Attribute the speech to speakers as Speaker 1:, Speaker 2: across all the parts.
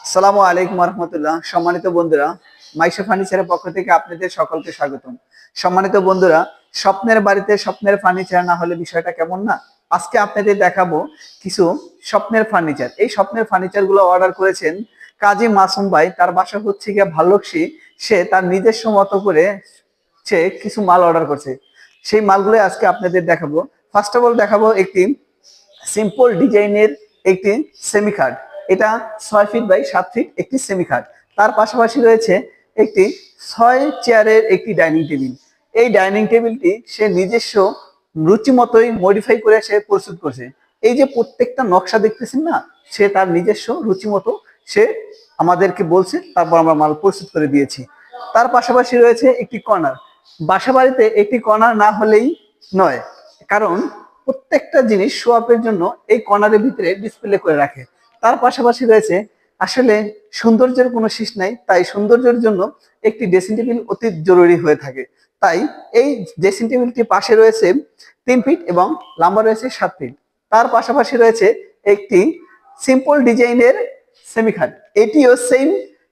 Speaker 1: আসসালামু আলাইকুম রহমতুল্লাহ। সম্মানিত বন্ধুরা, মাইশা ফার্নিচারের পক্ষ থেকে আপনাদের সকলকে স্বাগতম। সম্মানিত বন্ধুরা, স্বপ্নের বাড়িতে স্বপ্নের ফার্নিচার না হলে বিষয়টা কেমন না। আজকে আপনাদের দেখাবো কিছু স্বপ্নের ফার্নিচার। এই স্বপ্নের ফার্নিচার গুলো অর্ডার করেছেন কাজী মাসুম ভাই। তার বাসা হচ্ছে গিয়ে ভাল্লুকশি। সে তার নিজস্ব মতো করে সে কিছু মাল অর্ডার করছে। সেই মালগুলো আজকে আপনাদের দেখাবো। ফার্স্ট অফ অল দেখাবো একটি সিম্পল ডিজাইনের একটি সেমি খাট। এটা 6 ফিট বাই 7 ফিট একটি সেমি খাট। তার পাশাপাশি রয়েছে একটি 6 চেয়ারের একটি ডাইনিং টেবিল। এই ডাইনিং টেবিলটি সে নিজস্ব রুচি মতোই মডিফাই করে সে প্রস্তুত করছে। এই যে প্রত্যেকটা নকশা দেখতেছেন না, সে তার নিজস্ব রুচি মতো সে আমাদেরকে বলছে, তারপর আমরা মাল প্রস্তুত করে দিয়েছি। তার পাশাপাশি রয়েছে একটি কর্নার। বাসা বাড়িতে একটি কর্নার না হলেই নয়, কারণ প্রত্যেকটা জিনিস শো আপের জন্য এই কর্নারের ভিতরে ডিসপ্লে করে রাখে। তার পাশাপাশি রয়েছে আসলে সৌন্দর্যের কোনো শেষ নাই, তাই সৌন্দর্যের জন্য একটি ড্রেসিং টেবিল অতি জরুরি হয়ে থাকে। তাই এই ড্রেসিং টেবিলটি পাশে রয়েছে 3 ফিট এবং লম্বা রয়েছে 7 ফিট। তার পাশাপাশি রয়েছে একটি সিম্পল ডিজাইনের সেমি খাট। এটিও সেম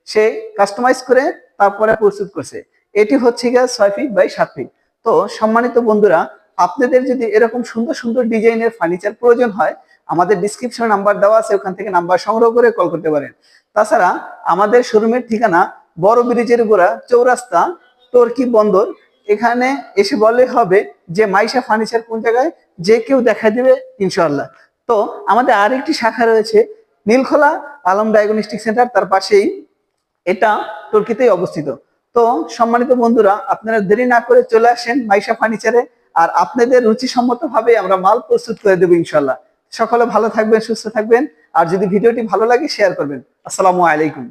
Speaker 1: সে কাস্টমাইজ করে তারপরে প্রস্তুত করছে। এটি হচ্ছে গিয়ে 6 ফিট বাই 7 ফিট। তো সম্মানিত বন্ধুরা, আপনাদের যদি এরকম সুন্দর সুন্দর ডিজাইনের ফার্নিচার প্রয়োজন হয়, আমাদের ডিসক্রিপশনে নাম্বার দেওয়া আছে, ওখান থেকে নাম্বার সংগ্রহ করে কল করতে পারেন। তাছাড়া আমাদের শোরুমের ঠিকানা বড় ব্রিজের গোড়া, চৌরাস্তা, টর্কি বন্দর। এখানে এসে বললে হবে যে মাইশা ফার্নিচার কোন জায়গায়, যে কেউ দেখা দিবে ইনশাআল্লাহ। তো আমাদের আরেকটি শাখা রয়েছে নীলখোলা আলম ডায়াগনস্টিক সেন্টার, তার পাশেই, এটা তুর্কিতেই অবস্থিত। তো সম্মানিত বন্ধুরা, আপনারা দেরি না করে চলে আসেন মাইশা ফার্নিচারে, আর আপনাদের রুচিসম্মত ভাবে আমরা মাল প্রস্তুত করে দেবো ইনশাল্লাহ। সকলে ভালো থাকবেন, সুস্থ থাকবেন, আর যদি ভিডিওটি ভালো লাগে শেয়ার করবেন। আসসালামু আলাইকুম।